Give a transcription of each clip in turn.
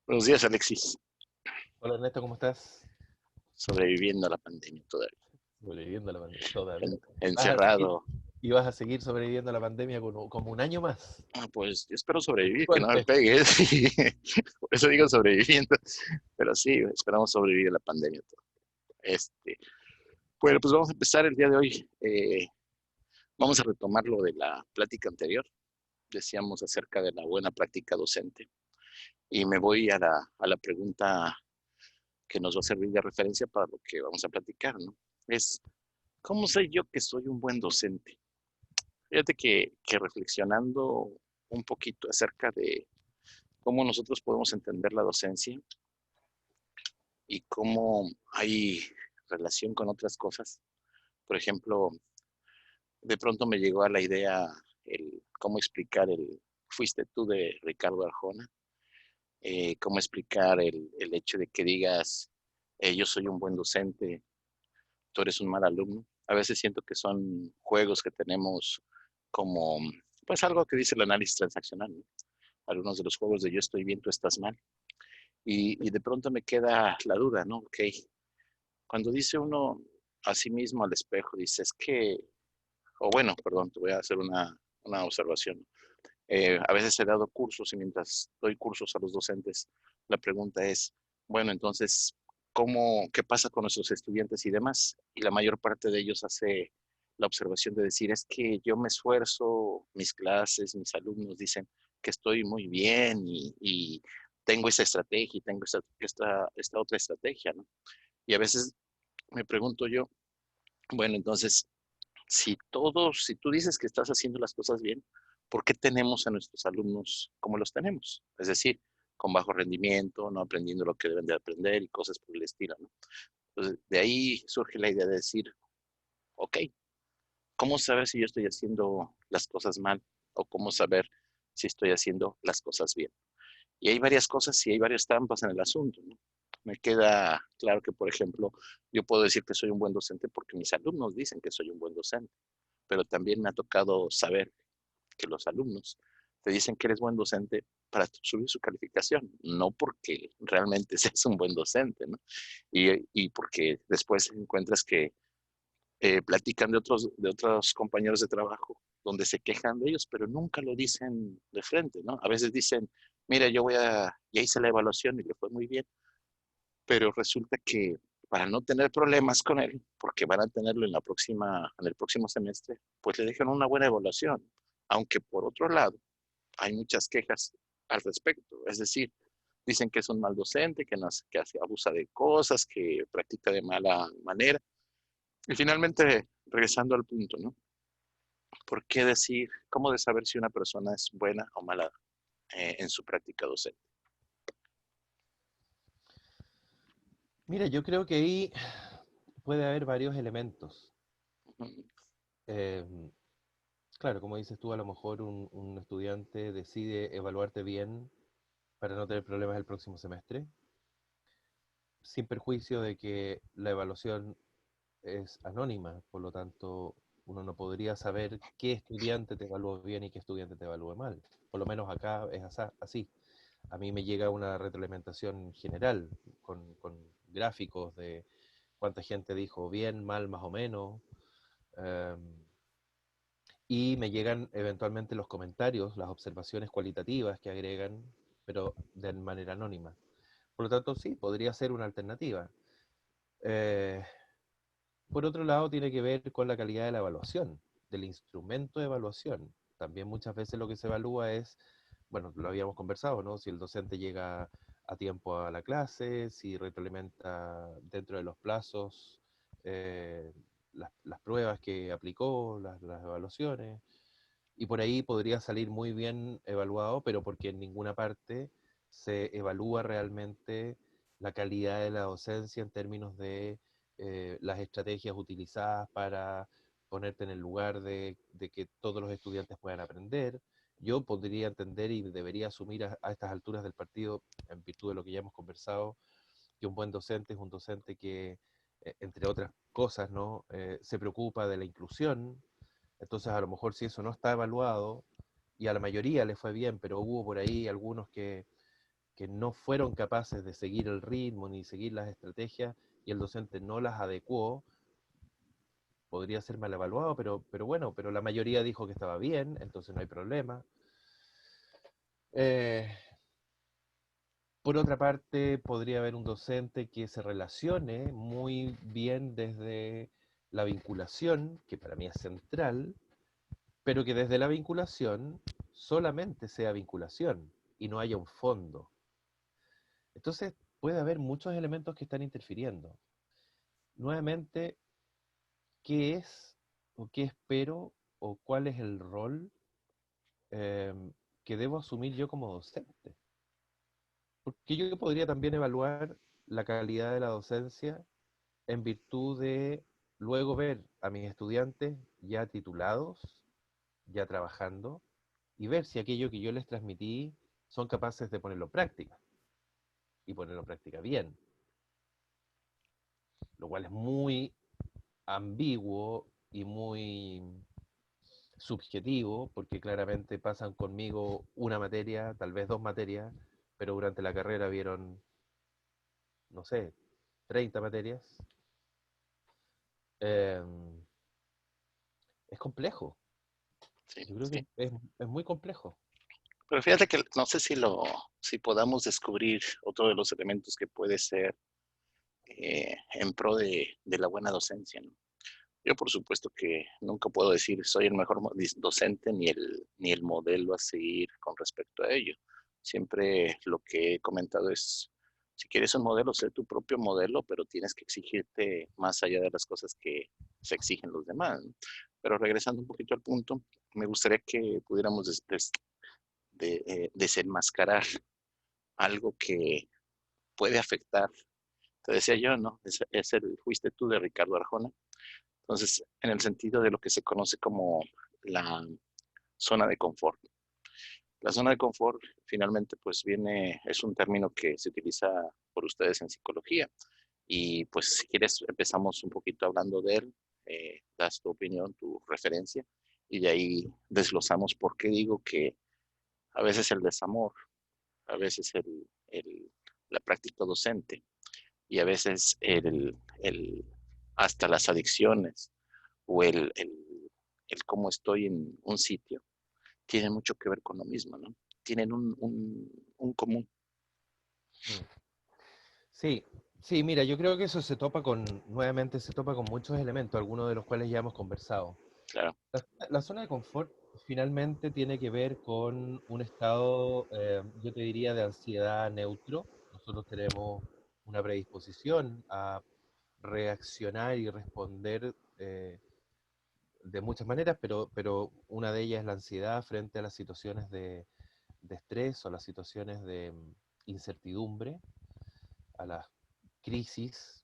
Buenos días, Alexis. Hola Ernesto, ¿cómo estás? Sobreviviendo a la pandemia todavía. Sobreviviendo a la pandemia todavía. ¿Y Encerrado. vas a seguir sobreviviendo a la pandemia como un año más? Pues yo espero sobrevivir, que no me Suerte. pegue. Sí. Por eso digo sobreviviendo. Pero sí, esperamos sobrevivir a la pandemia. Este, bueno, pues vamos a empezar el día de hoy. Vamos a retomar lo de la plática anterior. Decíamos acerca de la buena práctica docente. Y me voy a la pregunta que nos va a servir de referencia para lo que vamos a platicar, ¿no? Es, ¿cómo sé yo que soy un buen docente? Fíjate que reflexionando un poquito acerca de cómo nosotros podemos entender la docencia y cómo hay relación con otras cosas. Por ejemplo, de pronto me llegó a la idea el cómo explicar el fuiste tú de Ricardo Arjona, cómo explicar el hecho de que digas yo soy un buen docente, tú eres un mal alumno. A veces siento que son juegos que tenemos como, pues algo que dice el análisis transaccional, ¿no? Algunos de los juegos de yo estoy bien, tú estás mal. Y de pronto me queda la duda, ¿no? Ok, cuando dice uno a sí mismo al espejo, dice, es que, o bueno, perdón, te voy a hacer una observación. A veces he dado cursos y mientras doy cursos a los docentes, la pregunta es, bueno, entonces, qué pasa con nuestros estudiantes y demás? Y la mayor parte de ellos hace la observación de decir, es que yo me esfuerzo, mis clases, mis alumnos dicen que estoy muy bien y tengo esa estrategia y tengo esta otra estrategia, ¿no? Y a veces me pregunto yo, bueno, entonces, si tú dices que estás haciendo las cosas bien, ¿por qué tenemos a nuestros alumnos como los tenemos? Es decir, con bajo rendimiento, no aprendiendo lo que deben de aprender y cosas por el estilo, ¿no? Entonces, de ahí surge la idea de decir, ok, ¿cómo saber si yo estoy haciendo las cosas mal o cómo saber si estoy haciendo las cosas bien? Y hay varias cosas y hay varias trampas en el asunto, ¿no? Me queda claro que, por ejemplo, yo puedo decir que soy un buen docente porque mis alumnos dicen que soy un buen docente, pero también me ha tocado saber que los alumnos te dicen que eres buen docente para subir su calificación, no porque realmente seas un buen docente, ¿no? Y porque después encuentras que platican de otros compañeros de trabajo donde se quejan de ellos, pero nunca lo dicen de frente, ¿no? A veces dicen, mira, ya hice la evaluación y le fue muy bien, pero resulta que para no tener problemas con él, porque van a tenerlo en el próximo semestre, pues le dejan una buena evaluación, aunque por otro lado hay muchas quejas al respecto, es decir, dicen que es un mal docente, que abusa de cosas, que practica de mala manera, y finalmente, regresando al punto, ¿no? ¿Por qué decir, cómo de saber si una persona es buena o mala en su práctica docente? Mira, yo creo que ahí puede haber varios elementos. Ujú. Eh, claro, como dices tú, a lo mejor un estudiante decide evaluarte bien para no tener problemas el próximo semestre, sin perjuicio de que la evaluación es anónima, por lo tanto, uno no podría saber qué estudiante te evalúa bien y qué estudiante te evalúa mal. Por lo menos acá es así. A mí me llega una retroalimentación general con gráficos de cuánta gente dijo bien, mal, más o menos. eh, y me llegan eventualmente los comentarios, las observaciones cualitativas que agregan, pero de manera anónima. Por lo tanto, sí, podría ser una alternativa. Eh, por otro lado, tiene que ver con la calidad de la evaluación, del instrumento de evaluación. También muchas veces lo que se evalúa es, bueno, lo habíamos conversado, ¿no? Si el docente llega a tiempo a la clase, si retroalimenta dentro de los plazos las pruebas que aplicó, las evaluaciones, y por ahí podría salir muy bien evaluado, pero porque en ninguna parte se evalúa realmente la calidad de la docencia en términos de las estrategias utilizadas para ponerte en el lugar de que todos los estudiantes puedan aprender. Yo podría entender y debería asumir a estas alturas del partido, en virtud de lo que ya hemos conversado, que un buen docente es un docente que, entre otras cosas, ¿no? Se preocupa de la inclusión. Entonces, a lo mejor si eso no está evaluado, y a la mayoría le fue bien, pero hubo por ahí algunos que no fueron capaces de seguir el ritmo ni seguir las estrategias y el docente no las adecuó, podría ser mal evaluado, pero bueno, pero la mayoría dijo que estaba bien, entonces no hay problema. Eh, por otra parte, podría haber un docente que se relacione muy bien desde la vinculación, que para mí es central, pero que desde la vinculación solamente sea vinculación y no haya un fondo. Entonces, puede haber muchos elementos que están interfiriendo. Nuevamente, ¿qué es o qué espero o cuál es el rol eh, que debo asumir yo como docente? Porque yo podría también evaluar la calidad de la docencia en virtud de luego ver a mis estudiantes ya titulados, ya trabajando, y ver si aquello que yo les transmití son capaces de ponerlo en práctica, y ponerlo en práctica bien, lo cual es muy ambiguo y muy subjetivo, porque claramente pasan conmigo una materia, tal vez dos materias, pero durante la carrera vieron, no sé, 30 materias. Eh, es complejo, Sí, yo creo que sí. es muy complejo. Pero fíjate que no sé si podamos descubrir otro de los elementos que puede ser en pro de la buena docencia, ¿no? Yo, por supuesto, que nunca puedo decir soy el mejor docente ni el modelo a seguir con respecto a ello. Siempre lo que he comentado es, si quieres un modelo, sé tu propio modelo, pero tienes que exigirte más allá de las cosas que se exigen los demás, ¿no? Pero regresando un poquito al punto, me gustaría que pudiéramos desenmascarar algo que puede afectar. Te decía yo, ¿no? Fuiste tú de Ricardo Arjona. Entonces, en el sentido de lo que se conoce como la zona de confort. La zona de confort finalmente pues es un término que se utiliza por ustedes en psicología. Y pues si quieres empezamos un poquito hablando de él, das tu opinión, tu referencia, y de ahí desglosamos por qué digo que a veces el desamor, a veces la práctica docente y a veces hasta las adicciones o el cómo estoy en un sitio, tienen mucho que ver con lo mismo, ¿no? Tienen un común. Mm. Sí, sí, mira, yo creo que eso se topa nuevamente se topa con muchos elementos, algunos de los cuales ya hemos conversado. Claro, La zona de confort finalmente tiene que ver con un estado, yo te diría, de ansiedad neutro. Nosotros tenemos una predisposición a reaccionar y responder de muchas maneras, pero una de ellas es la ansiedad frente a las situaciones de estrés o las situaciones de incertidumbre, a las crisis,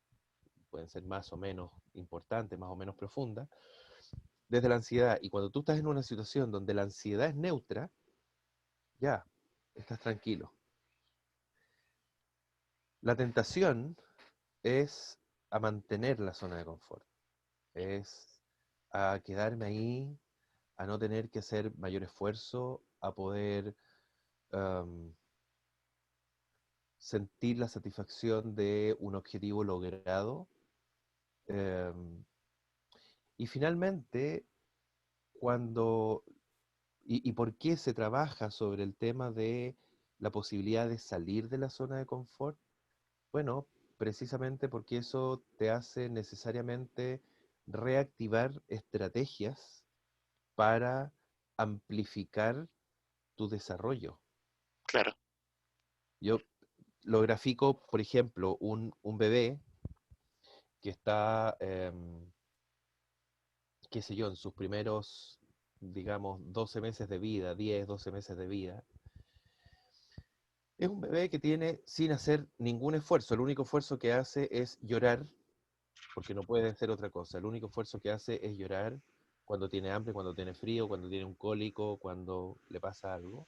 pueden ser más o menos importantes, más o menos profundas, desde la ansiedad. Y cuando tú estás en una situación donde la ansiedad es neutra, ya, estás tranquilo. La tentación es a mantener la zona de confort, es a quedarme ahí, a no tener que hacer mayor esfuerzo, a poder um, sentir la satisfacción de un objetivo logrado. Um, y finalmente, cuando ¿y por qué se trabaja sobre el tema de la posibilidad de salir de la zona de confort? Bueno, precisamente porque eso te hace necesariamente reactivar estrategias para amplificar tu desarrollo. claro, Yo lo grafico, por ejemplo, un bebé que está, qué sé yo, en sus primeros, digamos, 12 meses de vida, 10, 12 meses de vida. Es un bebé que tiene sin hacer ningún esfuerzo. El único esfuerzo que hace es llorar, porque no puede hacer otra cosa. El único esfuerzo que hace es llorar cuando tiene hambre, cuando tiene frío, cuando tiene un cólico, cuando le pasa algo.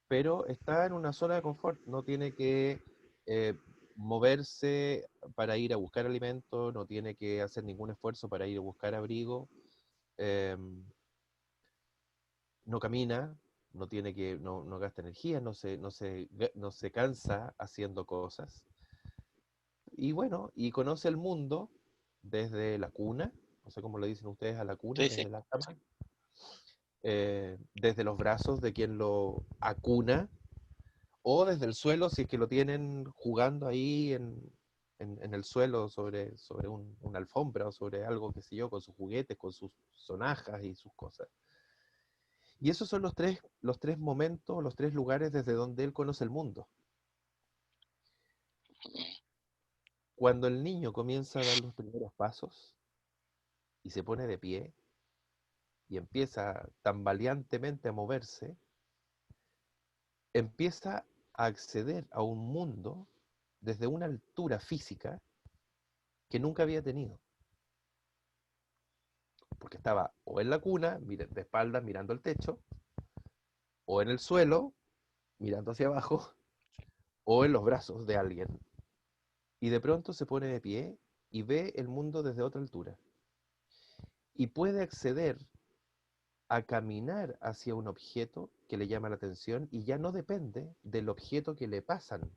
Pero está en una zona de confort. No tiene que eh, moverse para ir a buscar alimento, no tiene que hacer ningún esfuerzo para ir a buscar abrigo. eh, no camina, no gasta energía, no se cansa haciendo cosas. Y bueno, y conoce el mundo desde la cuna, no sé cómo le dicen ustedes a la cuna, Sí, sí. desde la cama, desde los brazos de quien lo acuna, o desde el suelo, si es que lo tienen jugando ahí en el suelo sobre una alfombra o sobre algo, qué sé yo, con sus juguetes, con sus sonajas y sus cosas. Y esos son los tres momentos, los tres lugares desde donde él conoce el mundo. Cuando el niño comienza a dar los primeros pasos y se pone de pie y empieza tambaleantemente a moverse, empieza a acceder a un mundo desde una altura física que nunca había tenido. Porque estaba o en la cuna, de espaldas mirando el techo, o en el suelo, mirando hacia abajo, o en los brazos de alguien. Y de pronto se pone de pie y ve el mundo desde otra altura. Y puede acceder a caminar hacia un objeto que le llama la atención y ya no depende del objeto que le pasan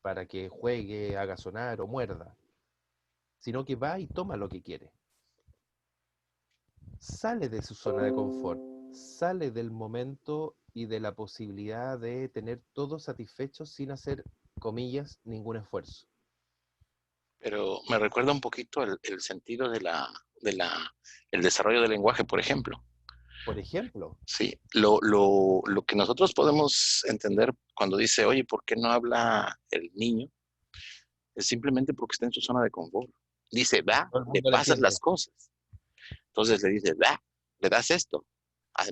para que juegue, haga sonar o muerda, sino que va y toma lo que quiere. Sale de su zona de confort, sale del momento y de la posibilidad de tener todo satisfecho sin hacer, comillas, ningún esfuerzo. Pero me recuerda un poquito el sentido el desarrollo del lenguaje, por ejemplo. Por ejemplo, Sí, lo que nosotros podemos entender cuando dice, oye, ¿por qué no habla el niño? Es simplemente porque está en su zona de confort. Dice, va, todo el le mundo lo pasas las entiende. cosas. Entonces le dices, va, le das esto.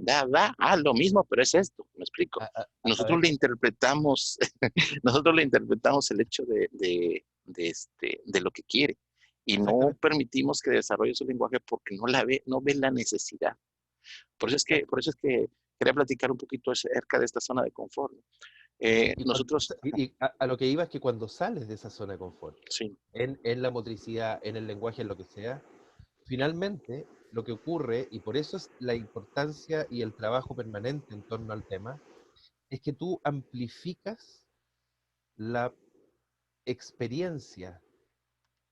Va, lo mismo, pero es esto. Me explico. A, a- a Nosotros ver, le interpretamos, nosotros le interpretamos el hecho de lo que quiere y no exactamente, permitimos que desarrolle su lenguaje porque no ve la necesidad. exacto. Por eso es que quería platicar un poquito acerca de esta zona de confort, ¿no? Y, Nosotros, a lo que iba es que cuando sales de esa zona de confort, sí, en la motricidad, en el lenguaje, en lo que sea, finalmente lo que ocurre, y por eso es la importancia y el trabajo permanente en torno al tema, es que tú amplificas la experiencia,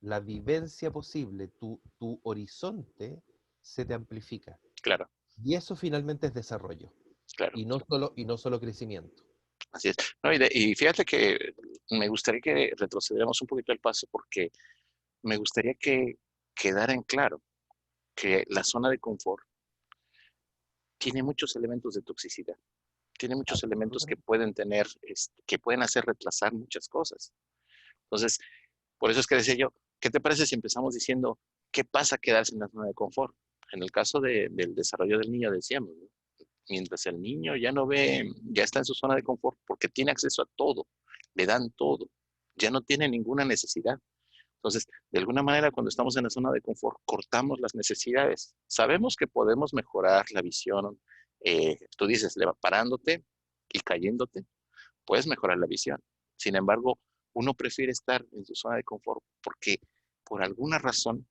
la vivencia posible, tu horizonte se te amplifica. claro, Y eso finalmente es desarrollo, claro, y no solo crecimiento. así es. No, y fíjate que me gustaría que retrocediéramos un poquito el paso porque me gustaría que quedara en claro que la zona de confort tiene muchos elementos de toxicidad, tiene muchos elementos que Absolutamente. pueden tener, que pueden hacer retrasar muchas cosas. Entonces, por eso es que decía yo, ¿qué te parece si empezamos diciendo qué pasa quedarse en la zona de confort? En el caso del desarrollo del niño, decíamos, ¿no? Mientras el niño ya no ve, ya está en su zona de confort porque tiene acceso a todo, le dan todo, ya no tiene ninguna necesidad. Entonces, de alguna manera, cuando estamos en la zona de confort, cortamos las necesidades. Sabemos que podemos mejorar la visión. Tú dices, parándote y cayéndote, puedes mejorar la visión. Sin embargo, uno prefiere estar en su zona de confort porque por alguna razón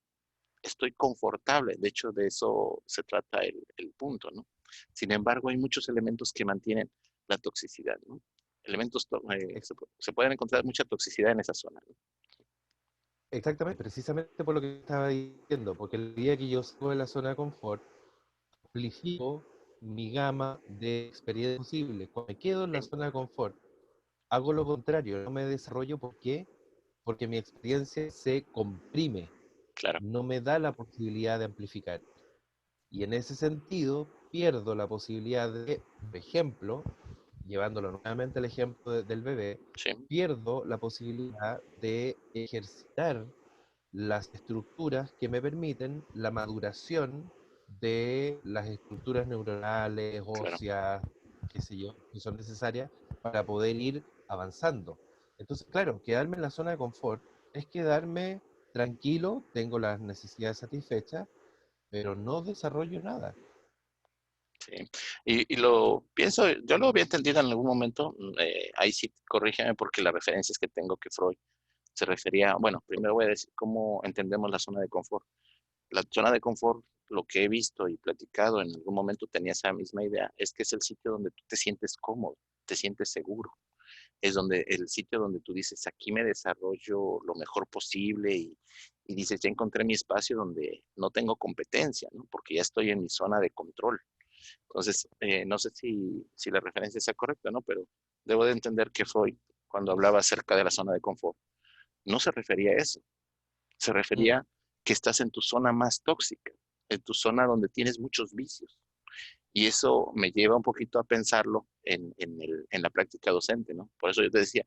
estoy confortable. De hecho, de eso se trata el punto, ¿no? Sin embargo, hay muchos elementos que mantienen la toxicidad, ¿no? Elementos, Ex- se pueden encontrar mucha toxicidad en esa zona, ¿no? Exactamente, precisamente por lo que estaba diciendo, porque el día que yo salgo de la zona de confort, amplifico mi gama de experiencias posibles. Cuando me quedo en la Sí, zona de confort, hago lo contrario, no me desarrollo. ¿Por qué? Porque mi experiencia se comprime, claro, no me da la posibilidad de amplificar. Y en ese sentido, pierdo la posibilidad de, por ejemplo, llevándolo nuevamente al ejemplo del bebé, sí, pierdo la posibilidad de ejercitar las estructuras que me permiten la maduración de las estructuras neuronales, claro. óseas, qué sé yo, que son necesarias para poder ir avanzando. Entonces, claro, quedarme en la zona de confort es quedarme tranquilo, tengo las necesidades satisfechas, pero no desarrollo nada. Sí. Y lo pienso, yo lo había entendido en algún momento, ahí sí, corrígeme porque las referencias que tengo que Freud se refería, bueno, primero voy a decir cómo entendemos la zona de confort. La zona de confort lo que he visto y platicado, en algún momento tenía esa misma idea, es que es el sitio donde tú te sientes cómodo, te sientes seguro. Es donde el sitio donde tú dices, aquí me desarrollo lo mejor posible y dices, ya encontré mi espacio donde no tengo competencia, ¿no? Porque ya estoy en mi zona de control. Entonces, no sé si la referencia sea correcta, ¿no? Pero debo de entender que Freud, cuando hablaba acerca de la zona de confort, no se refería a eso, se Mm. refería que estás en tu zona más tóxica, en tu zona donde tienes muchos vicios. Y eso me lleva un poquito a pensarlo en la práctica docente, ¿no? Por eso yo te decía,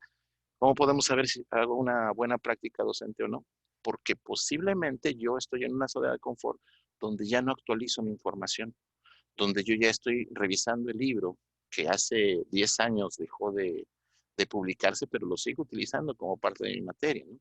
¿cómo podemos saber si hago una buena práctica docente o no? Porque posiblemente yo estoy en una zona de confort donde ya no actualizo mi información, donde yo ya estoy revisando el libro que hace 10 años dejó de publicarse, pero lo sigo utilizando como parte de mi materia, ¿no?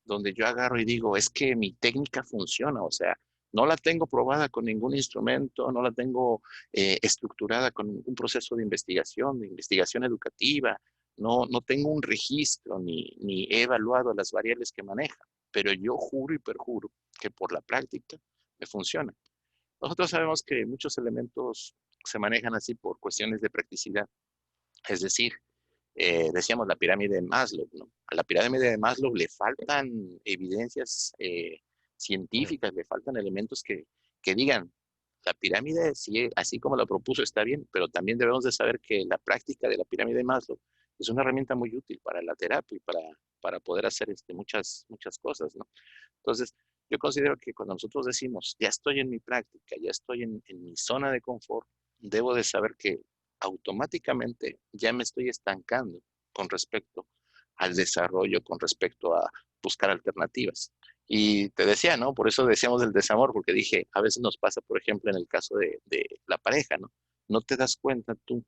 Donde yo agarro y digo, es que mi técnica funciona, o sea, no la tengo probada con ningún instrumento, no la tengo estructurada con ningún proceso de investigación educativa, no tengo un registro ni he evaluado las variables que maneja, pero yo juro y perjuro que por la práctica me funciona. Nosotros sabemos que muchos elementos se manejan así por cuestiones de practicidad, es decir, decíamos la pirámide de Maslow, ¿no? A la pirámide de Maslow le faltan evidencias Mm. científicas, le faltan elementos que digan, la pirámide, sí, así como la propuso, está bien, pero también debemos de saber que la práctica de la pirámide de Maslow es una herramienta muy útil para la terapia y para poder hacer muchas cosas, ¿no? Entonces, yo considero que cuando nosotros decimos, ya estoy en mi práctica, ya estoy en mi zona de confort, debo de saber que automáticamente ya me estoy estancando con respecto al desarrollo, con respecto a buscar alternativas. Y te decía, ¿no? Por eso decíamos del desamor, porque dije, a veces nos pasa, por ejemplo, en el caso de la pareja, ¿no? No te das cuenta tú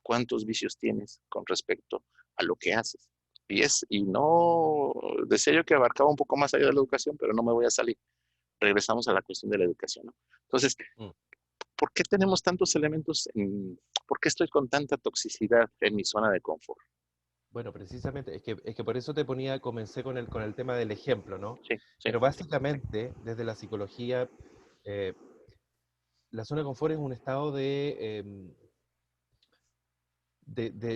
cuántos vicios tienes con respecto a lo que haces. Y no, decía yo que abarcaba un poco más allá de la educación, pero no me voy a salir. Regresamos a la cuestión de la educación, ¿no? Entonces, Mm. ¿por qué tenemos tantos elementos? ¿Por qué estoy con tanta toxicidad en mi zona de confort? Bueno, precisamente, es que por eso comencé con el tema del ejemplo, ¿no? Sí, sí, Pero básicamente, desde la psicología, eh, la zona de confort es un estado de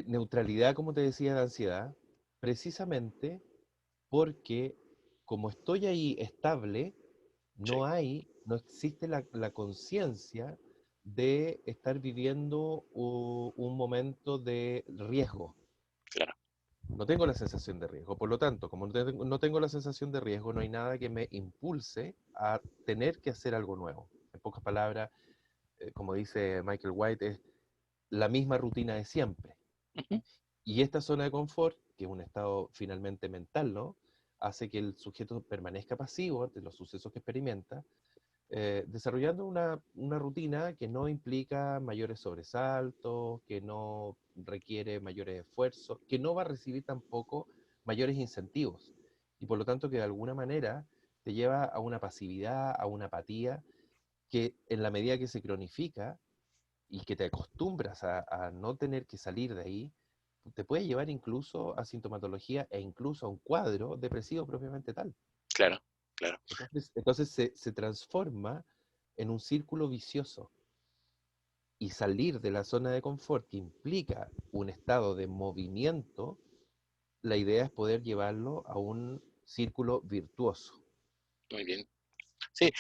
neutralidad, como te decía, de ansiedad, precisamente porque como estoy ahí estable, sí, no existe la conciencia de estar viviendo un momento de riesgo. claro, No tengo la sensación de riesgo. Por lo tanto, como no tengo la sensación de riesgo, no hay nada que me impulse a tener que hacer algo nuevo. En pocas palabras, como dice Michael White, es la misma rutina de siempre. ujú, Y esta zona de confort, que es un estado finalmente mental, ¿no? Hace que el sujeto permanezca pasivo ante los sucesos que experimenta, desarrollando una rutina que no implica mayores sobresaltos, que no requiere mayores esfuerzos, que no va a recibir tampoco mayores incentivos. Y por lo tanto que de alguna manera te lleva a una pasividad, a una apatía, que en la medida que se cronifica y que te acostumbras a no tener que salir de ahí, te puede llevar incluso a sintomatología e incluso a un cuadro depresivo propiamente tal. claro, claro. Entonces se transforma en un círculo vicioso y salir de la zona de confort que implica un estado de movimiento, la idea es poder llevarlo a un círculo virtuoso. Muy bien. Sí,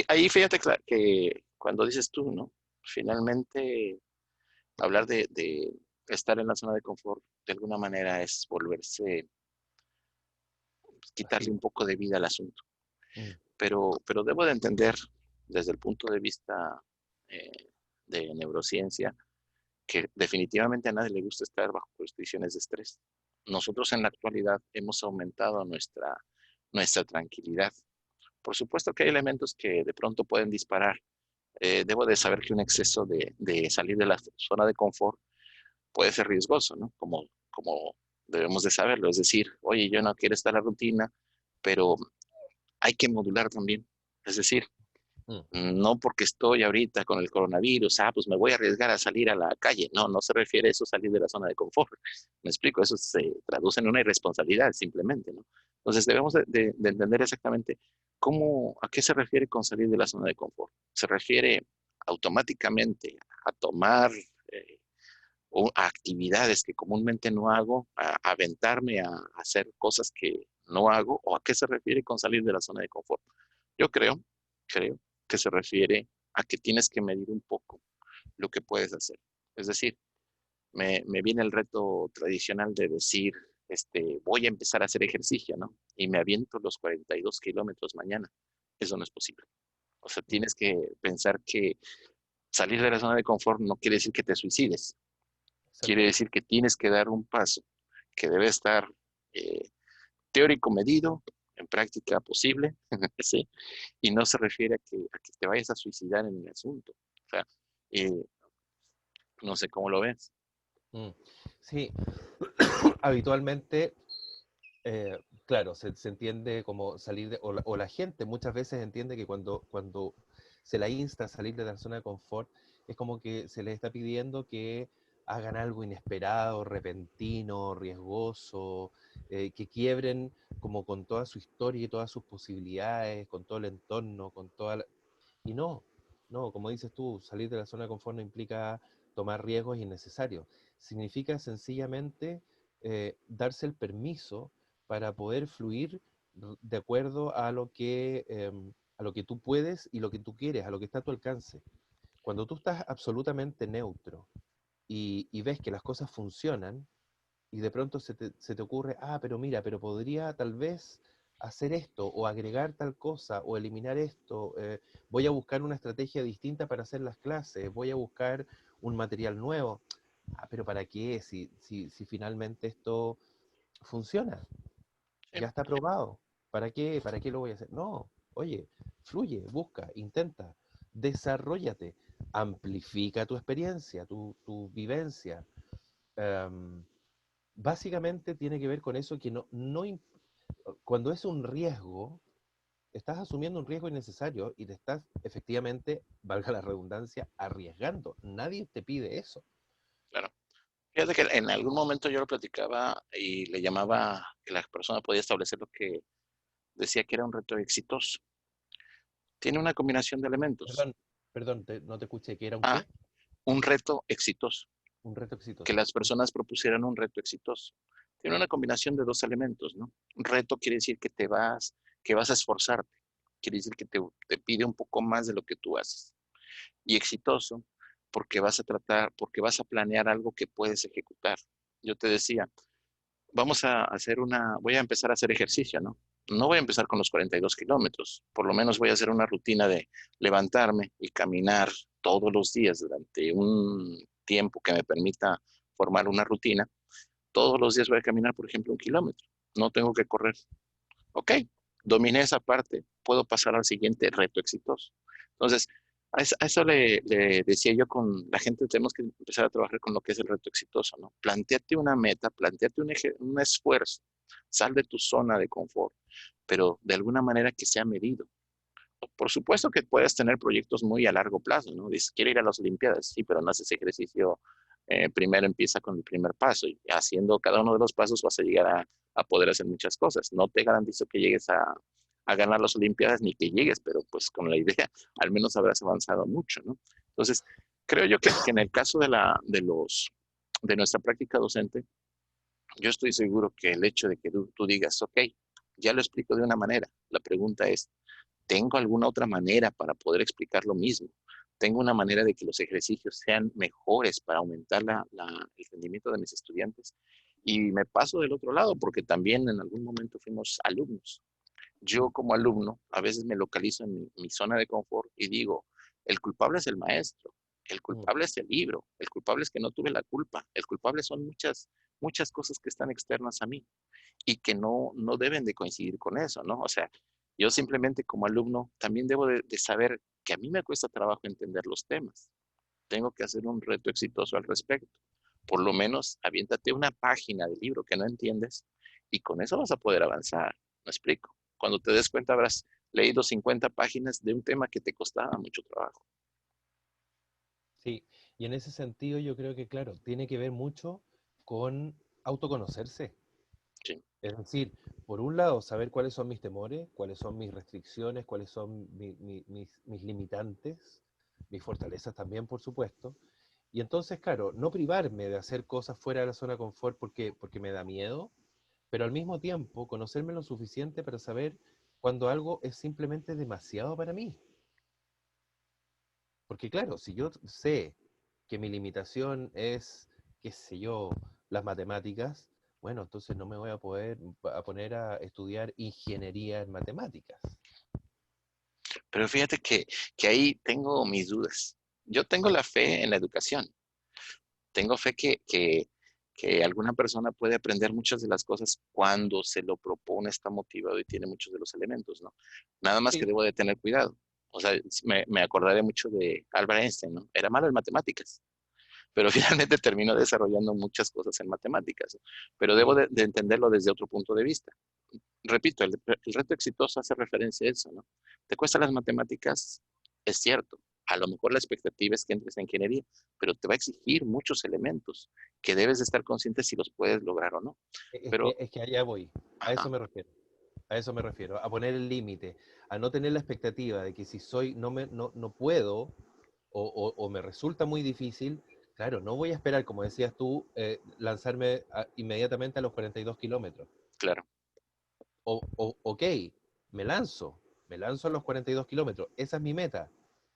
ahí fíjate que cuando dices tú, ¿no? Finalmente, hablar de estar en la zona de confort de alguna manera es volverse, pues, quitarle un Pasivo. poco de vida al asunto. Mm. Pero debo de entender desde el punto de vista eh, de neurociencia que definitivamente a nadie le gusta estar bajo condiciones de estrés. Nosotros en la actualidad hemos aumentado nuestra tranquilidad. Por supuesto que hay elementos que de pronto pueden disparar. Debo de saber que un exceso de salir de la zona de confort puede ser riesgoso, ¿no? Como debemos de saberlo. Es decir, oye, yo no quiero estar en la rutina, pero hay que modular también. Es decir, Mm, No porque estoy ahorita con el coronavirus, pues me voy a arriesgar a salir a la calle. No, no se refiere a eso salir de la zona de confort. Me explico, eso se traduce en una irresponsabilidad simplemente, ¿no? Entonces debemos de entender exactamente a qué se refiere con salir de la zona de confort. Se refiere automáticamente a tomar a actividades que comúnmente no hago, a aventarme a hacer cosas que no hago, o a qué se refiere con salir de la zona de confort. Yo creo que se refiere a que tienes que medir un poco lo que puedes hacer. Es decir, me viene el reto tradicional de decir, voy a empezar a hacer ejercicio, ¿no? Y me aviento los 42 kilómetros mañana. Eso no es posible. O sea, mm, tienes que pensar que salir de la zona de confort no quiere decir que te suicides. Quiere exacto. decir que tienes que dar un paso que debe estar eh, teórico medido, en práctica posible, ¿sí? Y no se refiere a que te vayas a suicidar en el asunto. O sea, eh, no sé cómo lo ves. Mm. Sí, habitualmente, claro, se entiende como salir de, o la gente muchas veces entiende que cuando se la insta a salir de la zona de confort, es como que se le está pidiendo que hagan algo inesperado, repentino, riesgoso, que quiebren como con toda su historia y todas sus posibilidades, con todo el entorno, con toda la... Y no, como dices tú, salir de la zona de confort no implica tomar riesgos innecesarios. Significa sencillamente darse el permiso para poder fluir de acuerdo a lo que tú puedes y lo que tú quieres, a lo que está a tu alcance. Cuando tú estás absolutamente neutro y ves que las cosas funcionan, y de pronto se te ocurre, pero mira, pero podría tal vez hacer esto, o agregar tal cosa, o eliminar esto, voy a buscar una estrategia distinta para hacer las clases, voy a buscar un material nuevo. Pero ¿para qué? Si finalmente esto funciona, Sí, ya está probado. ¿Para qué? ¿Para qué lo voy a hacer? No, oye, fluye, busca, intenta, desarrollate, amplifica tu experiencia, tu vivencia. Um, Básicamente tiene que ver con eso que cuando es un riesgo, estás asumiendo un riesgo innecesario y te estás efectivamente, valga la redundancia, arriesgando. Nadie te pide eso. claro. Fíjate que en algún momento yo lo platicaba y le llamaba que la persona podía establecer lo que decía que era un reto exitoso. Tiene una combinación de elementos. Perdón, perdón, no te escuché, ¿que era un Ah, qué? un reto exitoso. Un reto Que exitoso. las personas propusieran un reto exitoso. Tiene una combinación de dos elementos, ¿no? Un reto quiere decir que vas a esforzarte, quiere decir que te pide un poco más de lo que tú haces. Y exitoso, porque vas a planear algo que puedes ejecutar. Yo te decía, voy a empezar a hacer ejercicio, ¿no? No voy a empezar con los 42 kilómetros, por lo menos voy a hacer una rutina de levantarme y caminar todos los días durante un tiempo que me permita formar una rutina. Todos los días voy a caminar, por ejemplo, 1 kilómetro. No tengo que correr. Ok, dominé esa parte, puedo pasar al siguiente reto exitoso. Entonces, a eso le decía yo con la gente, tenemos que empezar a trabajar con lo que es el reto exitoso, ¿no? Plantearte una meta, plantearte un esfuerzo, sal de tu zona de confort, pero de alguna manera que sea medido. Por supuesto que puedes tener proyectos muy a largo plazo, ¿no? Dices, quiero ir a las Olimpiadas, sí, pero no haces ejercicio. Primero empieza con el primer paso y haciendo cada uno de los pasos vas a llegar a poder hacer muchas cosas. No te garantizo que llegues a ganar las Olimpiadas ni que llegues, pero pues con la idea al menos habrás avanzado mucho, ¿no? Entonces, creo yo que en el caso de nuestra práctica docente, yo estoy seguro que el hecho de que tú digas, ok, ya lo explico de una manera, la pregunta es, ¿tengo alguna otra manera para poder explicar lo mismo? ¿Tengo una manera de que los ejercicios sean mejores para aumentar el rendimiento de mis estudiantes? Y me paso del otro lado, porque también en algún momento fuimos alumnos. Yo Mm, como alumno a veces me localizo en mi zona de confort y digo, el culpable es el maestro, el mm, culpable es el libro, el culpable es que no tuve la culpa, el culpable son muchas cosas que están externas a mí y que no deben de coincidir con eso, ¿no? O sea, yo simplemente como alumno también debo de saber que a mí me cuesta trabajo entender los temas. Tengo que hacer un reto exitoso al respecto. Por lo menos aviéntate una página del libro que no entiendes y con eso vas a poder avanzar. ¿Me explico? Cuando te des cuenta habrás leído 50 páginas de un tema que te costaba mucho trabajo. Sí, y en ese sentido yo creo que, claro, tiene que ver mucho con autoconocerse. Sí, Es decir, por un lado, saber cuáles son mis temores, cuáles son mis restricciones, cuáles son mis limitantes, mis fortalezas también, por supuesto. Y entonces, claro, no privarme de hacer cosas fuera de la zona de confort porque me da miedo, pero al mismo tiempo conocerme lo suficiente para saber cuando algo es simplemente demasiado para mí. Porque claro, si yo sé que mi limitación es, qué sé yo, las matemáticas, bueno, entonces no me voy a poner a estudiar ingeniería en matemáticas. pero fíjate que ahí tengo mis dudas. Yo tengo la fe en la educación. Tengo fe que alguna persona puede aprender muchas de las cosas cuando se lo propone, está motivado y tiene muchos de los elementos, ¿no? Nada más que Sí, debo de tener cuidado. O sea, me acordaré mucho de Albert Einstein, ¿no? Era malo en matemáticas, pero finalmente terminó desarrollando muchas cosas en matemáticas, ¿no? Pero debo sí. de entenderlo desde otro punto de vista. Repito, el reto exitoso hace referencia a eso, ¿no? ¿Te cuestan las matemáticas? Es cierto. A lo mejor la expectativa es que entres en ingeniería, pero te va a exigir muchos elementos que debes de estar consciente si los puedes lograr o no. Pero, Es que allá voy, a ajá, eso me refiero. A eso me refiero, a poner el límite, a no tener la expectativa de que si soy, no puedo o me resulta muy difícil, claro, no voy a esperar, como decías tú, lanzarme inmediatamente a los 42 kilómetros. claro, Ok, me lanzo a los 42 kilómetros, esa es mi meta,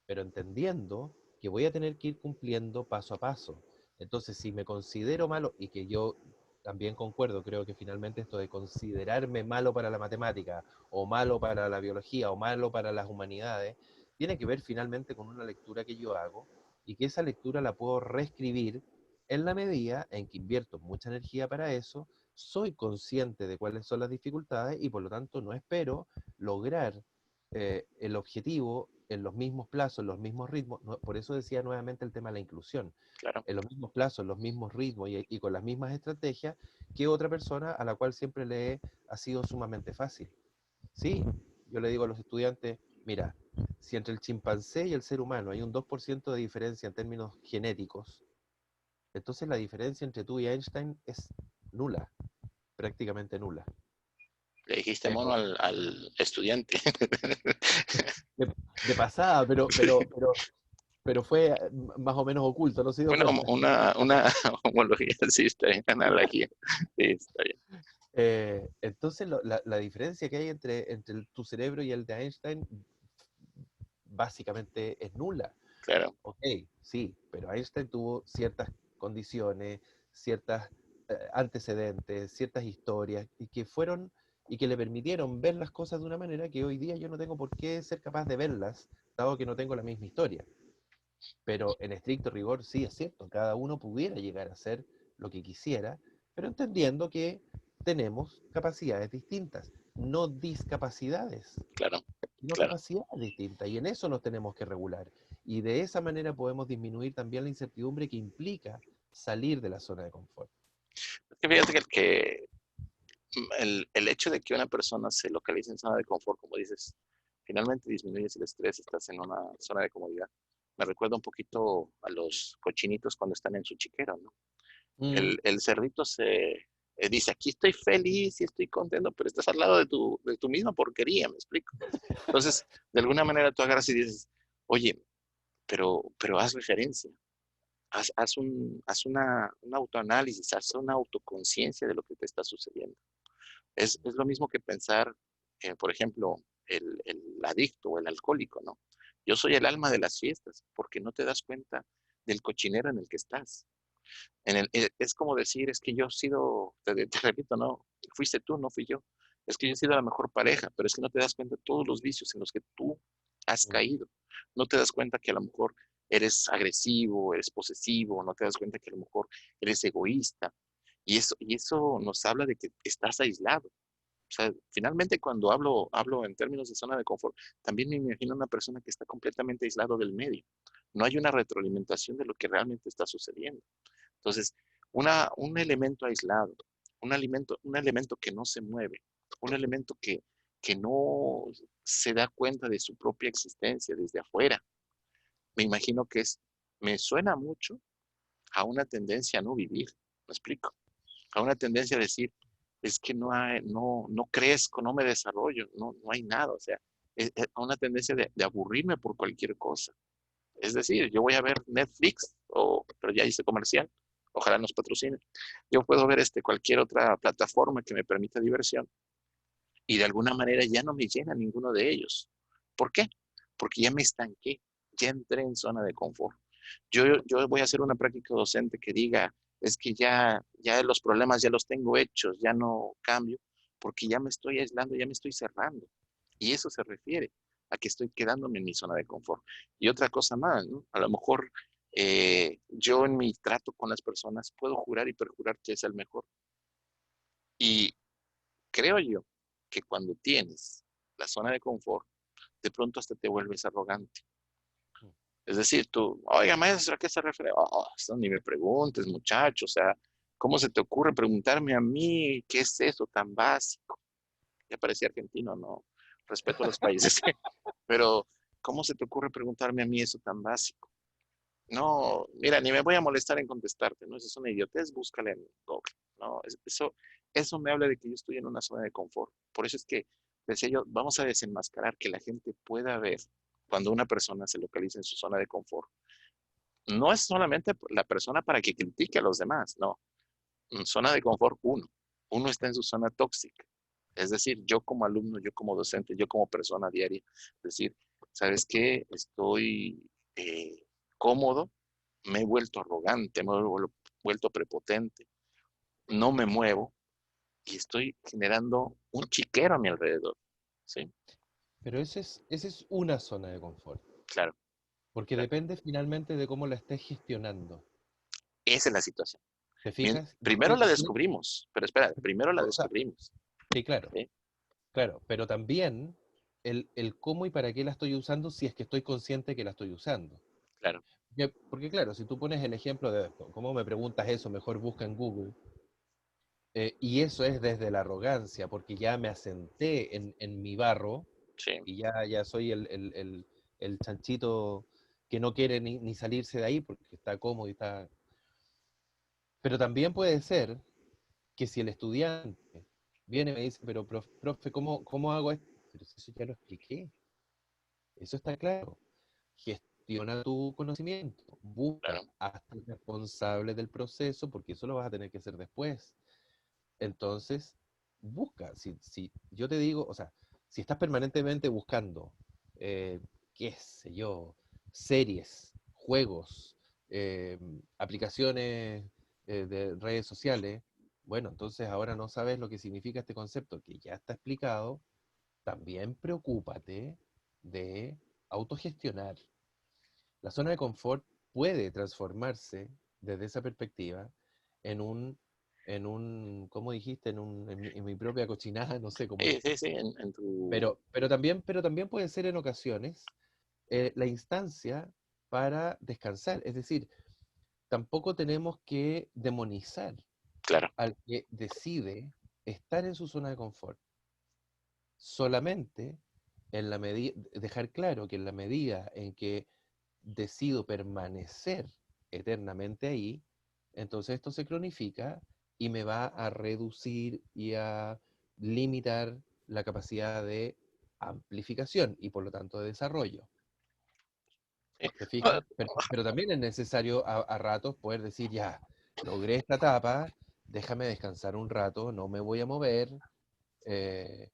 pero entendiendo que voy a tener que ir cumpliendo paso a paso. Entonces, si me considero malo, y que yo también concuerdo, creo que finalmente esto de considerarme malo para la matemática, o malo para la biología, o malo para las humanidades, tiene que ver finalmente con una lectura que yo hago, y que esa lectura la puedo reescribir en la medida en que invierto mucha energía para eso, soy consciente de cuáles son las dificultades y por lo tanto no espero lograr el objetivo en los mismos plazos, en los mismos ritmos. Por eso decía nuevamente el tema de la inclusión, claro. en los mismos plazos, en los mismos ritmos y con las mismas estrategias que otra persona a la cual siempre ha sido sumamente fácil. Sí, yo le digo a los estudiantes, mira, si entre el chimpancé y el ser humano hay un 2% de diferencia en términos genéticos, entonces la diferencia entre tú y Einstein es nula, prácticamente nula. Le dijiste mono Pero al estudiante. de pasada, pero fue más o menos oculto, no se dio Bueno, cuenta. una homología, sí, está bien, analogía. Sí, está bien, Entonces la diferencia que hay entre tu cerebro y el de Einstein básicamente es nula. claro. Ok, sí, pero Einstein tuvo ciertas condiciones, ciertas antecedentes, ciertas historias y que le permitieron ver las cosas de una manera que hoy día yo no tengo por qué ser capaz de verlas, dado que no tengo la misma historia. Pero en estricto rigor sí es cierto, cada uno pudiera llegar a hacer lo que quisiera, pero entendiendo que tenemos capacidades distintas, no discapacidades, Claro, sino claro. capacidades distintas, y en eso nos tenemos que regular. Y de esa manera podemos disminuir también la incertidumbre que implica salir de la zona de confort. Es que fíjate el hecho de que una persona se localice en zona de confort, como dices, finalmente disminuyes el estrés, estás en una zona de comodidad. Me recuerda un poquito a los cochinitos cuando están en su chiquero, ¿no? Mm, El cerdito se dice, aquí estoy feliz y estoy contento, pero estás al lado de tu misma porquería, me explico. Entonces, de alguna manera tú agarras y dices, oye, pero haz referencia, haz un autoanálisis, haz una autoconciencia de lo que te está sucediendo. Es lo mismo que pensar, por ejemplo, el adicto o el alcohólico, ¿no? Yo soy el alma de las fiestas porque no te das cuenta del cochinero en el que estás. Es como decir, es que yo he sido, te repito, no, fuiste tú, no fui yo. Es que yo he sido la mejor pareja, pero es que no te das cuenta de todos los vicios en los que tú has mm, caído. No te das cuenta que a lo mejor eres agresivo, eres posesivo, no te das cuenta que a lo mejor eres egoísta. Y eso nos habla de que estás aislado. O sea, finalmente cuando hablo en términos de zona de confort, también me imagino una persona que está completamente aislado del medio. No hay una retroalimentación de lo que realmente está sucediendo. Entonces, un elemento aislado, un elemento que no se mueve, un elemento que no se da cuenta de su propia existencia desde afuera. Me imagino que me suena mucho a una tendencia a no vivir, ¿me explico? A una tendencia a decir, es que no crezco, no me desarrollo, no hay nada, o sea, a una tendencia de aburrirme por cualquier cosa. Es decir, yo voy a ver Netflix, pero ya hice comercial, ojalá nos patrocine. Yo puedo ver cualquier otra plataforma que me permita diversión y de alguna manera ya no me llena ninguno de ellos. ¿Por qué? Porque ya me estanqué, ya entré en zona de confort. Yo voy a hacer una práctica docente que diga, es que ya los problemas ya los tengo hechos, ya no cambio, porque ya me estoy aislando, ya me estoy cerrando. Y eso se refiere a que estoy quedándome en mi zona de confort. Y otra cosa más, ¿no? A lo mejor yo en mi trato con las personas puedo jurar y perjurar que es el mejor. Y creo yo que cuando tienes la zona de confort, de pronto hasta te vuelves arrogante. Es decir, tú, oiga, maestra, ¿a qué se refiere? Oh, esto ni me preguntes, muchacho, o sea, ¿cómo se te ocurre preguntarme a mí qué es eso tan básico? Ya parecía argentino, no, respeto a los países, pero ¿cómo se te ocurre preguntarme a mí eso tan básico? No, mira, ni me voy a molestar en contestarte, ¿no? Eso es una idiotez, búscala en Google, ¿no? Eso me habla de que yo estoy en una zona de confort. Por eso es que, decía yo, vamos a desenmascarar que la gente pueda ver cuando una persona se localiza en su zona de confort. No es solamente la persona para que critique a los demás, no. En zona de confort, uno está en su zona tóxica. Es decir, yo como alumno, yo como docente, yo como persona diaria, es decir, ¿sabes qué? Estoy cómodo, me he vuelto arrogante, me he vuelto prepotente, no me muevo y estoy generando un chiquero a mi alrededor. ¿Sí? Pero esa es una zona de confort, Claro, porque claro. depende finalmente de cómo la estés gestionando. Esa es la situación. ¿Te fijas? Y Primero la descubrimos, pero espera, primero la o sea, descubrimos. sí, claro, ¿Sí? claro, pero también el cómo y para qué la estoy usando si es que estoy consciente que la estoy usando. Claro, Porque claro, si tú pones el ejemplo de cómo me preguntas eso, mejor busca en Google, y eso es desde la arrogancia, porque ya me asenté en mi barro sí, y ya soy el chanchito que no quiere ni salirse de ahí porque está cómodo y está... Pero también puede ser que si el estudiante viene y me dice, pero profe, ¿cómo hago esto? Pero si eso ya lo expliqué, eso está claro. Gestiona tu conocimiento, busca, claro. hazte responsable del proceso, porque eso lo vas a tener que hacer después. Entonces, busca. Si yo te digo, o sea, si estás permanentemente buscando, eh, qué sé yo, series, juegos, eh, aplicaciones de redes sociales, bueno, entonces ahora no sabes lo que significa este concepto que ya está explicado, también preocúpate de autogestionar. La zona de confort puede transformarse desde esa perspectiva en ¿cómo dijiste? En mi propia cochinada, no sé cómo. Sí, sí, sí, en tu... Pero también puede ser en ocasiones la instancia para descansar. Es decir, tampoco tenemos que demonizar Claro, al que decide estar en su zona de confort. Solamente en la medida, dejar claro que en la medida en que decido permanecer eternamente ahí, entonces esto se cronifica y me va a reducir y a limitar la capacidad de amplificación y por lo tanto de desarrollo. sí. ¿Te Ah, fijas? Pero también es necesario a ratos poder decir, ya, logré esta etapa, déjame descansar un rato, no me voy a mover. eh,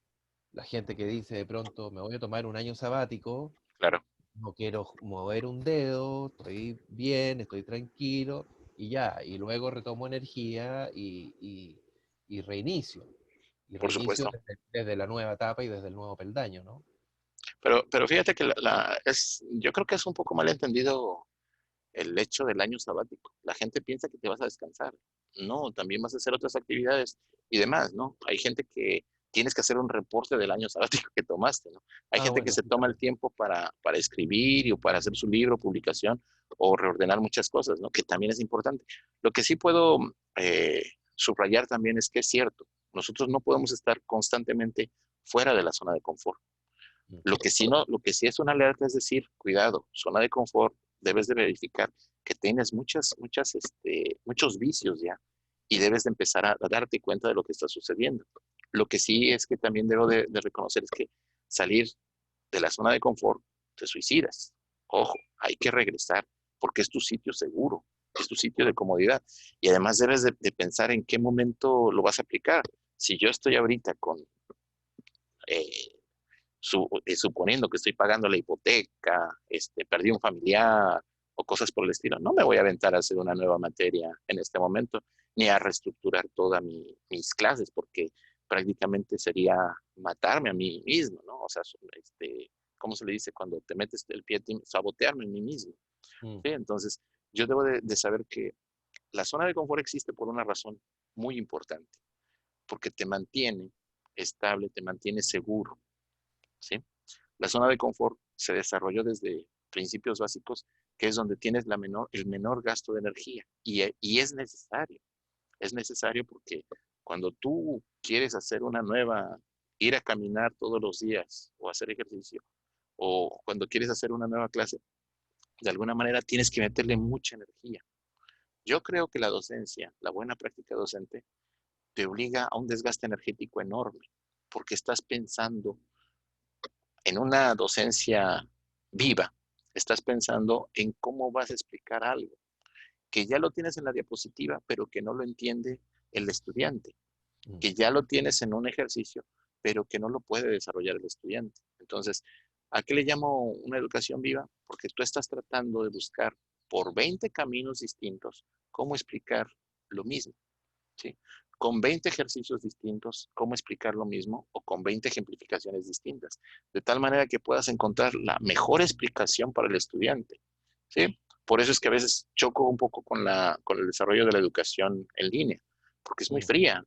la gente que dice de pronto, me voy a tomar un año sabático, claro, no quiero mover un dedo, estoy bien, estoy tranquilo y ya, y luego retomo energía y reinicio. Y por reinicio supuesto. desde la nueva etapa y desde el nuevo peldaño, ¿no? Pero fíjate que yo creo que es un poco mal entendido el hecho del año sabático. La gente piensa que te vas a descansar. No, también vas a hacer otras actividades y demás, ¿no? Hay gente que tienes que hacer un reporte del año sabático que tomaste, ¿no? Hay Ah, gente que bueno, se sí, toma el también. tiempo para escribir o para hacer su libro, publicación o reordenar muchas cosas, ¿no? Que también es importante. Lo que sí puedo subrayar también es que es cierto, nosotros no podemos estar constantemente fuera de la zona de confort. Lo que sí no, lo que sí es una alerta es decir, cuidado, zona de confort, debes de verificar que tienes muchos vicios ya y debes de empezar a darte cuenta de lo que está sucediendo. Lo que sí es que también debo de reconocer es que salir de la zona de confort te suicidas. Ojo, hay que regresar porque es tu sitio seguro, es tu sitio de comodidad. Y además debes de pensar en qué momento lo vas a aplicar. Si yo estoy ahorita eh, suponiendo que estoy pagando la hipoteca, perdí un familiar o cosas por el estilo, no me voy a aventar a hacer una nueva materia en este momento, ni a reestructurar todas mis clases, porque prácticamente sería matarme a mí mismo, ¿no? O sea, ¿cómo se le dice cuando te metes el pie, sabotearme a mí mismo? Mm, ¿Sí? Entonces, yo debo de saber que la zona de confort existe por una razón muy importante, porque te mantiene estable, te mantiene seguro, ¿sí? La zona de confort se desarrolló desde principios básicos, que es donde tienes el menor gasto de energía y es necesario porque cuando tú quieres hacer ir a caminar todos los días o hacer ejercicio, o cuando quieres hacer una nueva clase, de alguna manera tienes que meterle mucha energía. Yo creo que la docencia, la buena práctica docente, te obliga a un desgaste energético enorme, porque estás pensando en una docencia viva, estás pensando en cómo vas a explicar algo, que ya lo tienes en la diapositiva, pero que no lo entiende el estudiante, mm. que ya lo tienes en un ejercicio, pero que no lo puede desarrollar el estudiante. Entonces, ¿a qué le llamo una educación viva? Porque tú estás tratando de buscar por 20 caminos distintos cómo explicar lo mismo. ¿Sí? Con 20 ejercicios distintos, cómo explicar lo mismo o con 20 ejemplificaciones distintas, de tal manera que puedas encontrar la mejor explicación para el estudiante. ¿Sí? Por eso es que a veces choco un poco con el desarrollo de la educación en línea, porque es muy Mm. fría,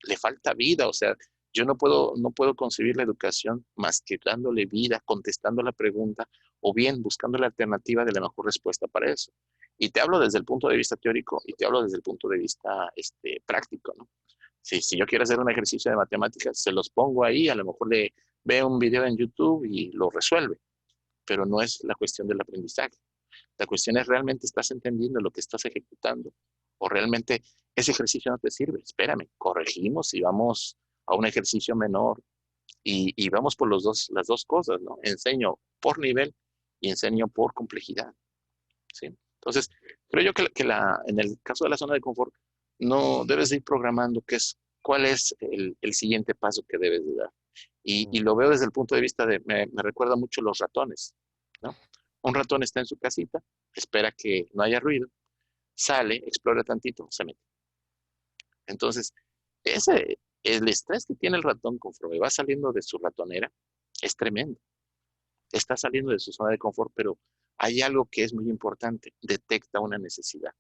le falta vida, o sea, yo no puedo concebir la educación más que dándole vida, contestando la pregunta o bien buscando la alternativa de la mejor respuesta para eso. Y te hablo desde el punto de vista teórico y te hablo desde el punto de vista práctico, ¿no? Si yo quiero hacer un ejercicio de matemáticas, se los pongo ahí, a lo mejor le veo un video en YouTube y lo resuelve, pero no es la cuestión del aprendizaje. La cuestión es realmente estás entendiendo lo que estás ejecutando o realmente ese ejercicio no te sirve. Espérame, corregimos y vamos a un ejercicio menor y vamos por las dos cosas, ¿no? Enseño por nivel y enseño por complejidad, ¿sí? Entonces, creo yo que en el caso de la zona de confort, no debes de ir programando cuál es el siguiente paso que debes de dar. Y Mm. lo veo desde el punto de vista me recuerda mucho los ratones, ¿no? Un ratón está en su casita, espera que no haya ruido, sale, explora tantito, se mete. Entonces, el estrés que tiene el ratón conforme va saliendo de su ratonera es tremendo. Está saliendo de su zona de confort, pero hay algo que es muy importante, detecta una necesidad.